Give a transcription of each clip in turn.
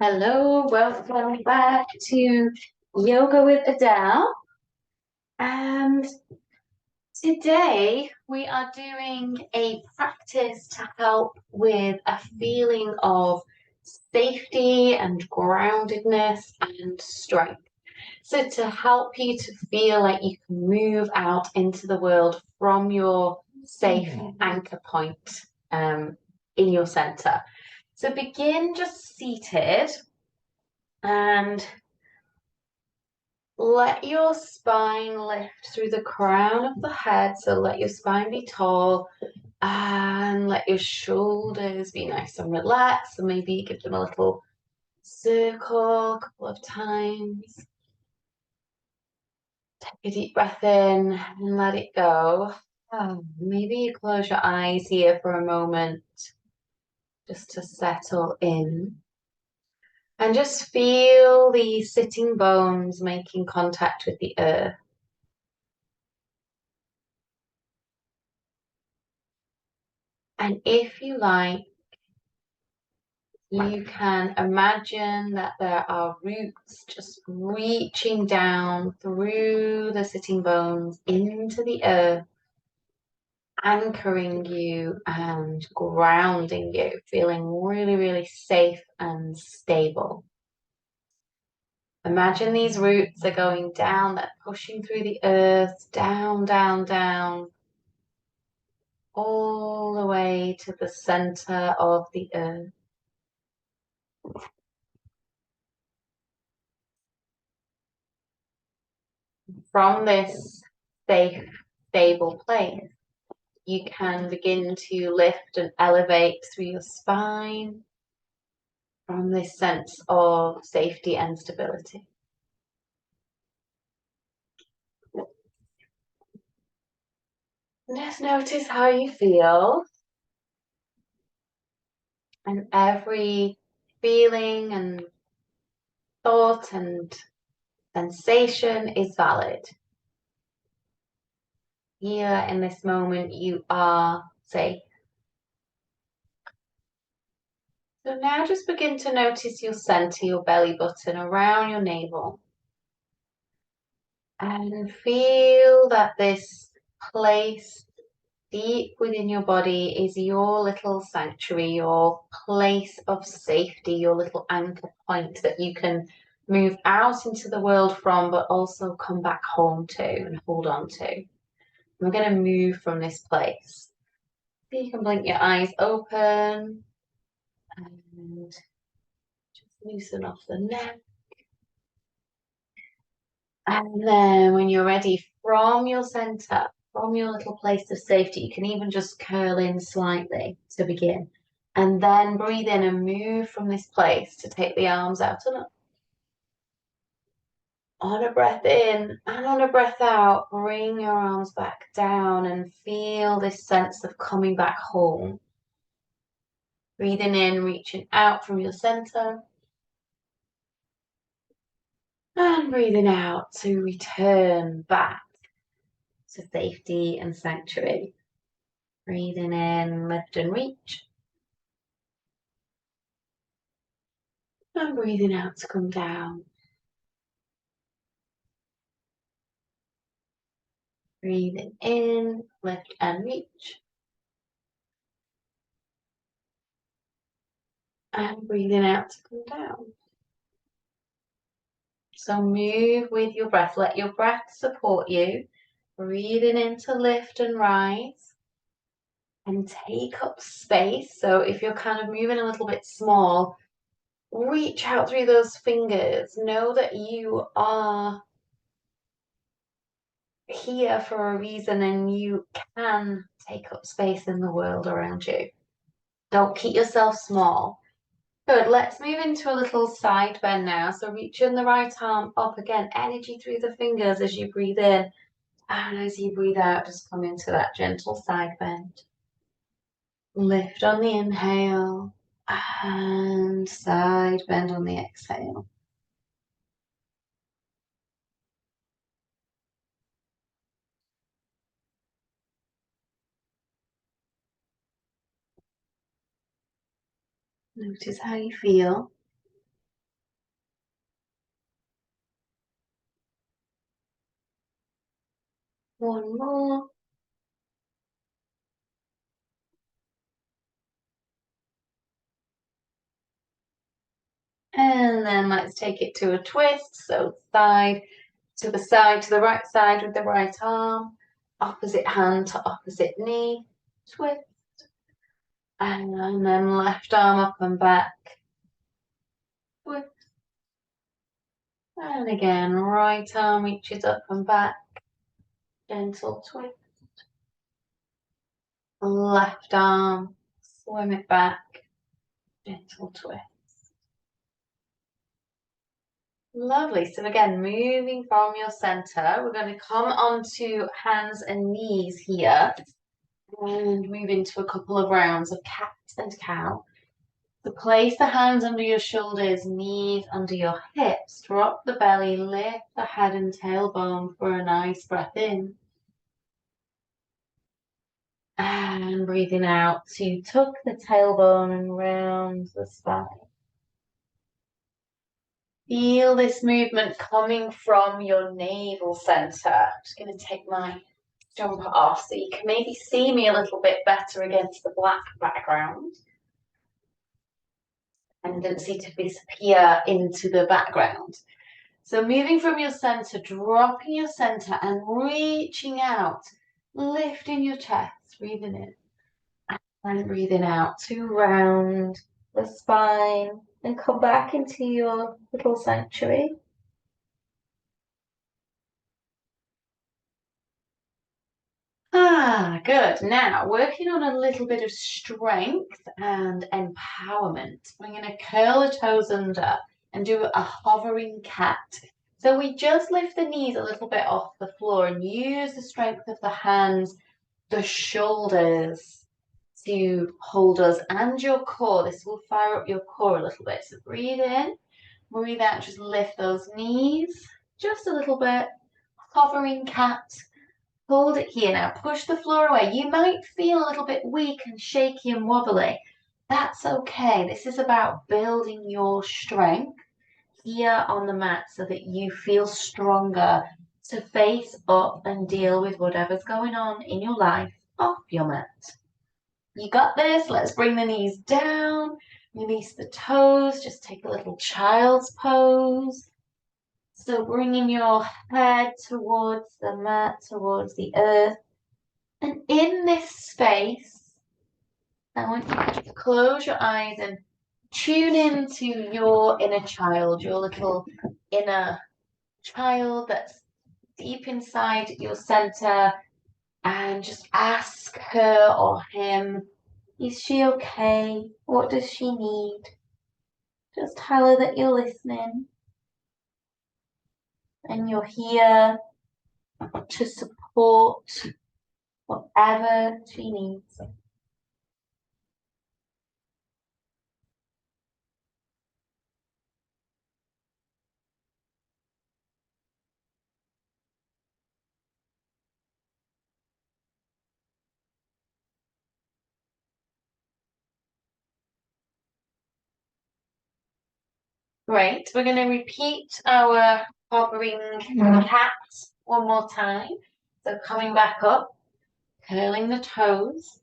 Hello, welcome back to Yoga with Adele. And today we are doing a practice to help with a feeling of safety and groundedness and strength. So, to help you to feel like you can move out into the world from your safe anchor point in your center. So, begin just seated and let your spine lift through the crown of the head. So let your spine be tall and let your shoulders be nice and relaxed. And maybe give them a little circle a couple of times. Take a deep breath in and let it go. Maybe you close your eyes here for a moment just to settle in. And just feel the sitting bones making contact with the earth. And if you like, you can imagine that there are roots just reaching down through the sitting bones into the earth, anchoring you and grounding you, feeling really, really safe and stable. Imagine these roots are going down, they're pushing through the earth, down, down, down, all the way to the center of the earth. From this safe, stable place, you can begin to lift and elevate through your spine from this sense of safety and stability. Just notice how you feel, and every feeling and thought and sensation is valid. Here in this moment, you are safe. So now just begin to notice your center, your belly button around your navel. And feel that this place deep within your body is your little sanctuary, your place of safety, your little anchor point that you can move out into the world from, but also come back home to and hold on to. And we're going to move from this place. So you can blink your eyes open and just loosen off the neck. And then when you're ready, from your center, from your little place of safety, you can even just curl in slightly to begin. And then breathe in and move from this place to take the arms out and up. On a breath in and on a breath out, bring your arms back down and feel this sense of coming back home. Breathing in, reaching out from your center. And breathing out to return back to safety and sanctuary. Breathing in, lift and reach. And breathing out to come down. Breathing in, lift and reach. And breathing out to come down. So move with your breath. Let your breath support you. Breathing in to lift and rise. And take up space. So if you're kind of moving a little bit small, reach out through those fingers. Know that you are here for a reason and you can take up space in the world around you. Don't keep yourself small. Good, let's move into a little side bend now. So reaching the right arm up again, energy through the fingers as you breathe in. And as you breathe out, just come into that gentle side bend. Lift on the inhale and side bend on the exhale. Notice how you feel. And then let's take it to a twist. So side to the side, to the right side with the right arm, opposite hand to opposite knee, twist. And then left arm up and back, twist. And again, right arm reaches up and back, gentle twist. Left arm, swim it back, gentle twist. Lovely. So again, moving from your center, we're going to come onto hands and knees here and move into a couple of rounds of cat and cow. So place the hands under your shoulders, knees under your hips, drop the belly, lift the head and tailbone for a nice breath in. And breathing out to tuck the tailbone and round the spine. Feel this movement coming from your navel center. I'm just going to take my jumper off so you can maybe see me a little bit better against the black background. Tendency to disappear into the background. So moving from your center, dropping your center and reaching out, lifting your chest, breathing in and breathing out to round the spine and come back into your little sanctuary. Good. Now, working on a little bit of strength and empowerment. We're going to curl the toes under and do a hovering cat. So we just lift the knees a little bit off the floor and use the strength of the hands, the shoulders to hold us and your core. This will fire up your core a little bit. So breathe in, breathe out, just lift those knees just a little bit. Hovering cat. Hold it here now. Push the floor away. You might feel a little bit weak and shaky and wobbly. That's okay. This is about building your strength here on the mat so that you feel stronger to face up and deal with whatever's going on in your life off your mat. You got this. Let's bring the knees down. Release the toes. Just take a little child's pose. So bringing your head towards the mat, towards the earth. And in this space, I want you to close your eyes and tune into your inner child, your little inner child that's deep inside your center, and just ask her or him, is she okay? What does she need? Just tell her that you're listening and you're here to support whatever she needs. Great. We're going to repeat our hovering cat one more time. So coming back up, curling the toes,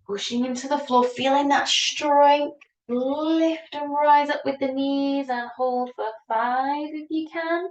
pushing into the floor, feeling that strength. Lift and rise up with the knees and hold for 5 if you can.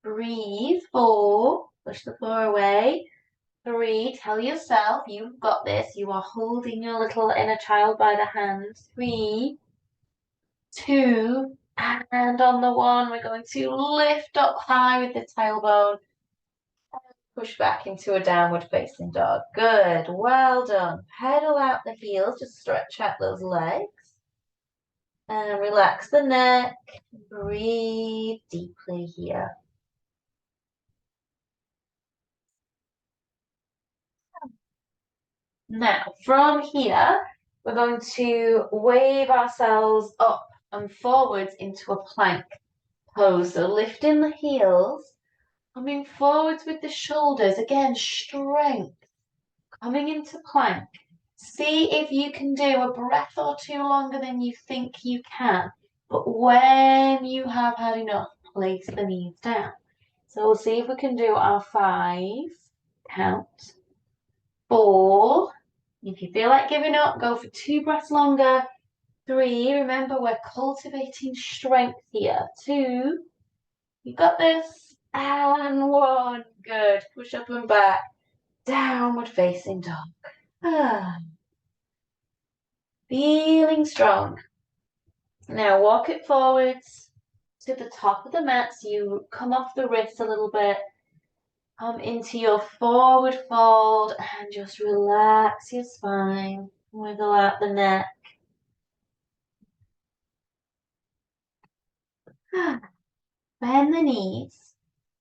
Breathe. 4. Push the floor away. 3. Tell yourself you've got this. You are holding your little inner child by the hand. 3. 2, and on the 1, we're going to lift up high with the tailbone, push back into a downward facing dog. Good, well done. Pedal out the heels, just stretch out those legs, and relax the neck. Breathe deeply here. Now, from here, we're going to wave ourselves up and forwards into a plank pose. So lifting the heels, coming forwards with the shoulders, again, strength, coming into plank. See if you can do a breath or 2 longer than you think you can. But when you have had enough, place the knees down. So we'll see if we can do our 5, count, 4. If you feel like giving up, go for 2 breaths longer. 3, remember we're cultivating strength here. 2, you got this. And 1, good. Push up and back. Downward facing dog. Ah, feeling strong. Now walk it forwards to the top of the mat. So you come off the wrists a little bit. Come into your forward fold and just relax your spine. Wiggle out the neck. Bend the knees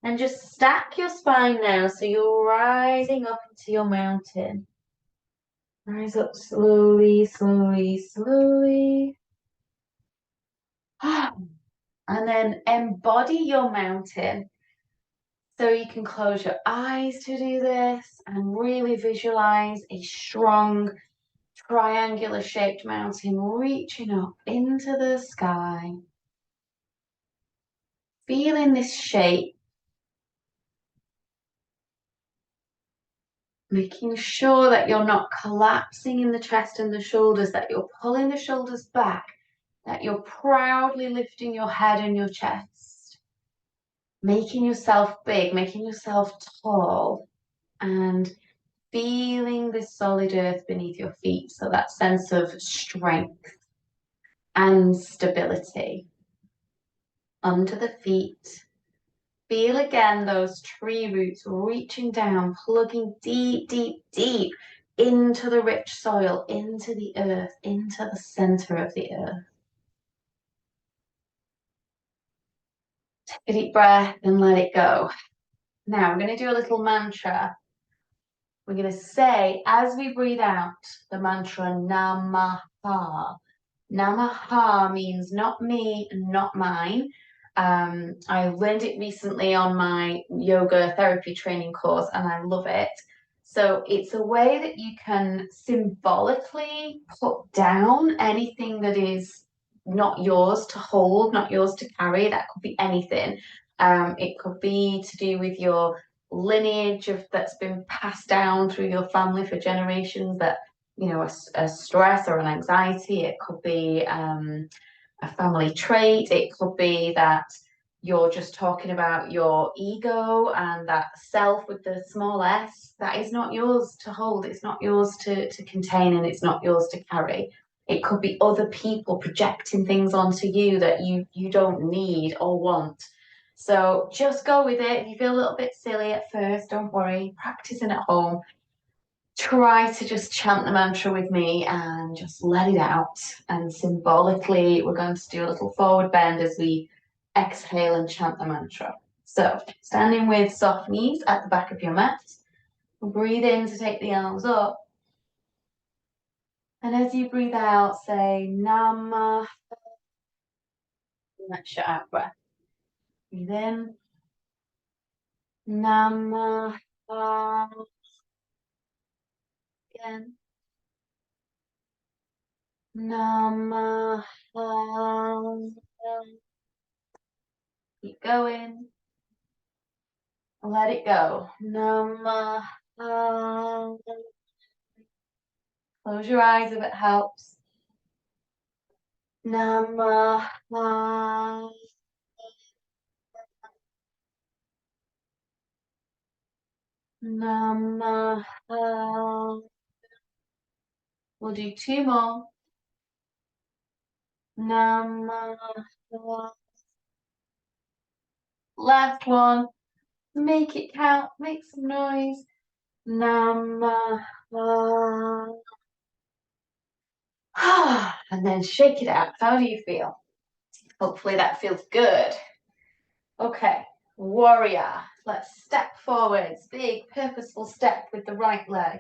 and just stack your spine now so you're rising up into your mountain. Rise up slowly, slowly, slowly. And then embody your mountain. So you can close your eyes to do this and really visualize a strong triangular shaped mountain reaching up into the sky. Feeling this shape, making sure that you're not collapsing in the chest and the shoulders, that you're pulling the shoulders back, that you're proudly lifting your head and your chest, making yourself big, making yourself tall, and feeling this solid earth beneath your feet. So that sense of strength and stability under the feet. Feel again those tree roots reaching down, plugging deep, deep, deep into the rich soil, into the earth, into the center of the earth. Take a deep breath and let it go. Now we're going to do a little mantra. We're going to say, as we breathe out, the mantra Namaha. Namaha means not me, not mine. I learned it recently on my yoga therapy training course and I love it. So it's a way that you can symbolically put down anything that is not yours to hold, not yours to carry. That could be anything. It could be to do with your lineage that's been passed down through your family for generations, that a stress or an anxiety. It could be a family trait. It could be that you're just talking about your ego and that self with the small s. That is not yours to hold. It's not yours to contain, and it's not yours to carry. It could be other people projecting things onto you that you don't need or want. So just go with it. If you feel a little bit silly at first, don't worry. Practicing at home. Try to just chant the mantra with me and just let it out. And symbolically, we're going to do a little forward bend as we exhale and chant the mantra. So standing with soft knees at the back of your mat. Breathe in to take the arms up. And as you breathe out, say Nama. Let's shut out breath. Breathe in. Nama. Again. Nama. Keep going. Let it go. Nama. Close your eyes if it helps. Nama. Nama. We'll do 2 more. Nama. Last one. Make it count. Make some noise. Nama. And then shake it out. How do you feel? Hopefully that feels good. Okay, warrior. Let's step forwards. Big purposeful step with the right leg.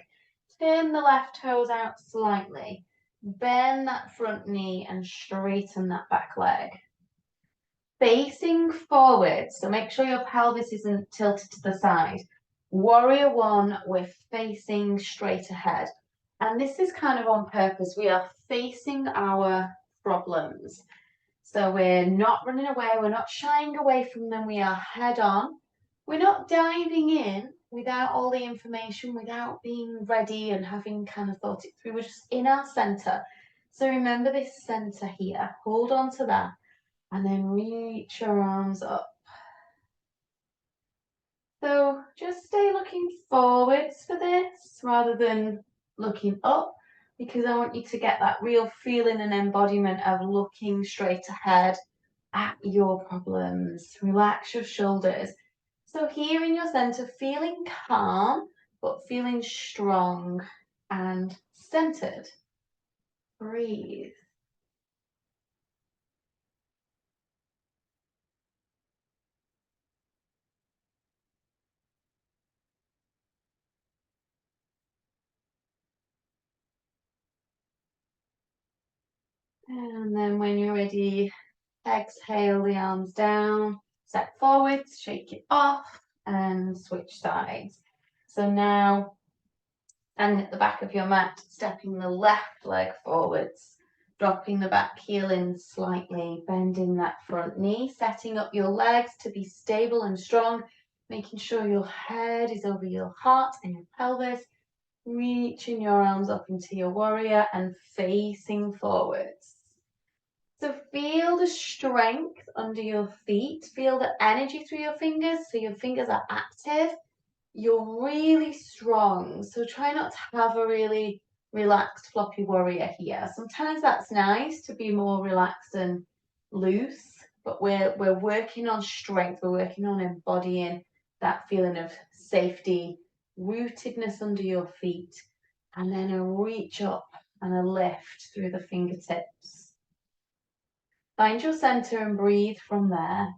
Turn the left toes out slightly. Bend that front knee and straighten that back leg. Facing forward, so make sure your pelvis isn't tilted to the side. Warrior 1, we're facing straight ahead. And this is kind of on purpose. We are facing our problems. So we're not running away, we're not shying away from them, we are head on. We're not diving in without all the information, without being ready and having kind of thought it through. We're just in our center, So remember this center here. Hold on to that and then reach your arms up. So just stay looking forwards for this rather than looking up, because I want you to get that real feeling and embodiment of looking straight ahead at your problems. Relax your shoulders. So here in your center, feeling calm, but feeling strong and centered. Breathe. And then when you're ready, exhale the arms down, step forwards, shake it off, and switch sides. So now, standing at the back of your mat, stepping the left leg forwards, dropping the back heel in slightly, bending that front knee, setting up your legs to be stable and strong, making sure your head is over your heart and your pelvis, reaching your arms up into your warrior and facing forwards. So feel the strength under your feet, feel the energy through your fingers, so your fingers are active. You're really strong, so try not to have a really relaxed floppy warrior here. Sometimes that's nice to be more relaxed and loose, but we're working on strength, we're working on embodying that feeling of safety, rootedness under your feet, and then a reach up and a lift through the fingertips. Find your center and breathe from there.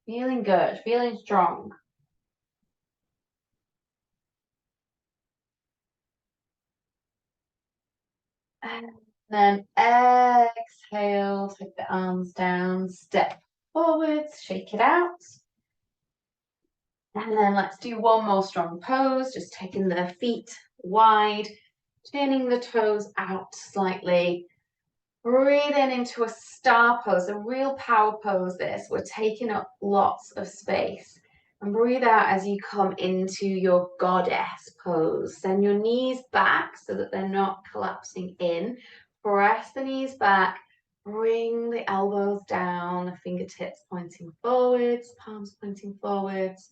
Feeling good, feeling strong. And then exhale, take the arms down, step forwards, shake it out. And then let's do one more strong pose, just taking the feet wide, turning the toes out slightly. Breathing into a star pose, a real power pose this. We're taking up lots of space. And breathe out as you come into your goddess pose. Send your knees back so that they're not collapsing in. Press the knees back. Bring the elbows down, the fingertips pointing forwards, palms pointing forwards.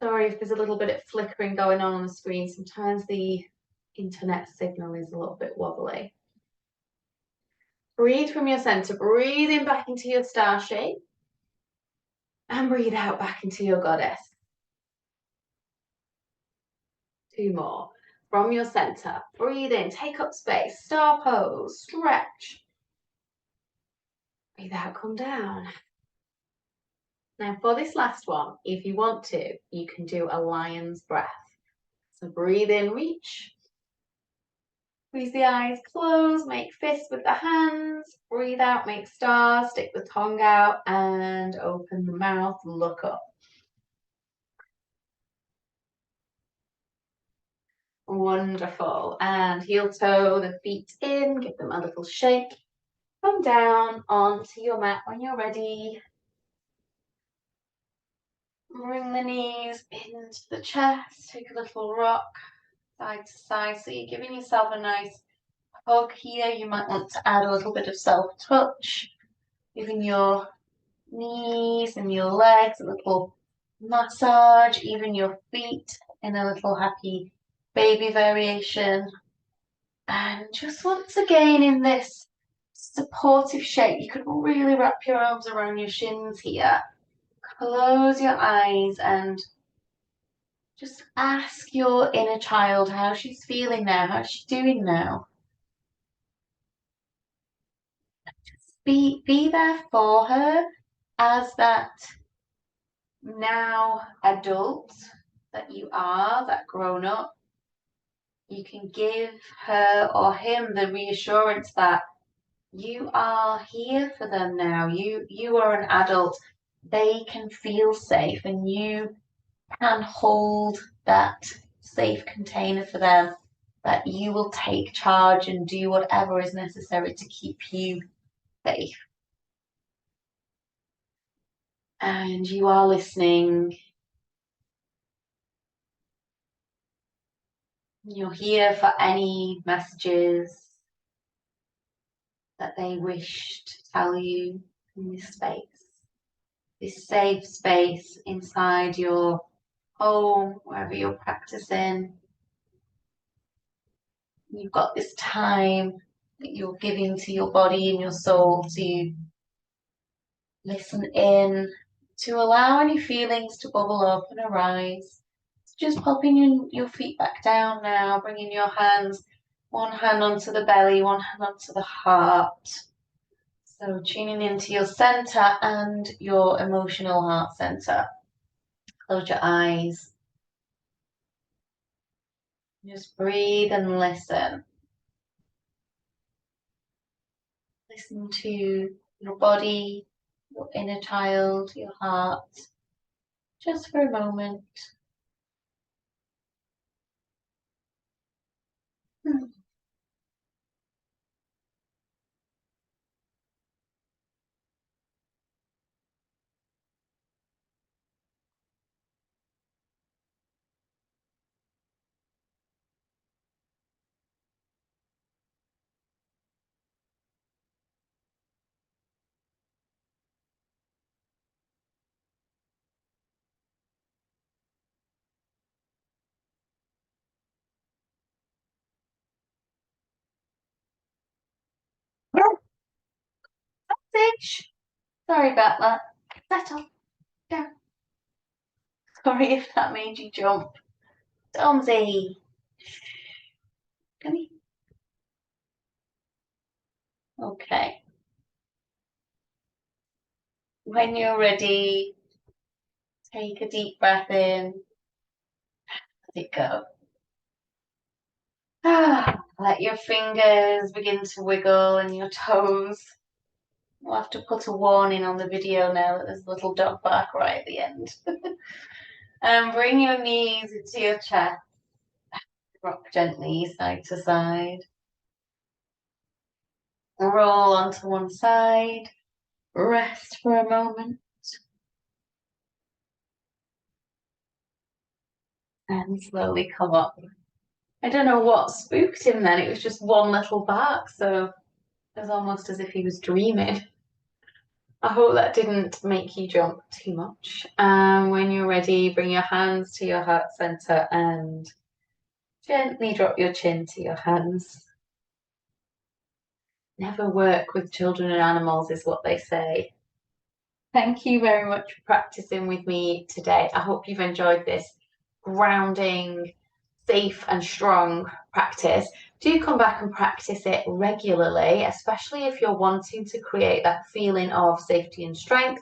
Sorry if there's a little bit of flickering going on the screen. Sometimes the internet signal is a little bit wobbly. Breathe from your center, breathing back into your star shape. And breathe out back into your goddess. Two more. From your center, breathe in, take up space, star pose, stretch. Breathe out, come down. Now for this last one, if you want to, you can do a lion's breath. So breathe in, reach. Squeeze the eyes close, make fists with the hands. Breathe out, make stars, stick the tongue out and open the mouth, look up. Wonderful. And heel toe the feet in, give them a little shake. Come down onto your mat when you're ready. Bring the knees into the chest, take a little rock side to side. So you're giving yourself a nice hug here. You might want to add a little bit of self-touch, giving your knees and your legs a little massage, even your feet in a little happy baby variation. And just once again in this supportive shape, you could really wrap your arms around your shins here. Close your eyes and just ask your inner child how she's feeling now, how she's doing now. Be there for her as that now adult that you are, that grown up. You can give her or him the reassurance that you are here for them now. You are an adult. They can feel safe and you can hold that safe container for them, that you will take charge and do whatever is necessary to keep you safe. And you are listening You're here for any messages that they wish to tell you in this space, this safe space inside your home, wherever you're practicing. You've got this time that you're giving to your body and your soul to listen in, to allow any feelings to bubble up and arise. Just popping your feet back down now, bringing your hands, one hand onto the belly, one hand onto the heart. So tuning into your center and your emotional heart center. Close your eyes. Just breathe and listen. Listen to your body, your inner child, your heart, just for a moment. Sage, sorry about that. Settle down. Sorry if that made you jump. Tomsy, come here. Okay. When you're ready, take a deep breath in, let it go. Let your fingers begin to wiggle and your toes. We'll have to put a warning on the video now that there's a little dog bark right at the end. And bring your knees into your chest. Rock gently side to side. Roll onto one side. Rest for a moment. And slowly come up. I don't know what spooked him then. It was just one little bark, so it was almost as if he was dreaming. I hope that didn't make you jump too much. When you're ready, bring your hands to your heart center and gently drop your chin to your hands. Never work with children and animals is what they say. Thank you very much for practicing with me today. I hope you've enjoyed this grounding, safe and strong practice. Do come back and practice it regularly, especially if you're wanting to create that feeling of safety and strength.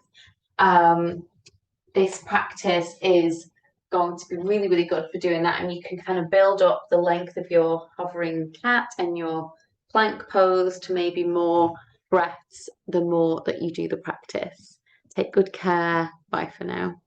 This practice is going to be really, really good for doing that. And you can kind of build up the length of your hovering cat and your plank pose to maybe more breaths the more that you do the practice. Take good care. Bye for now.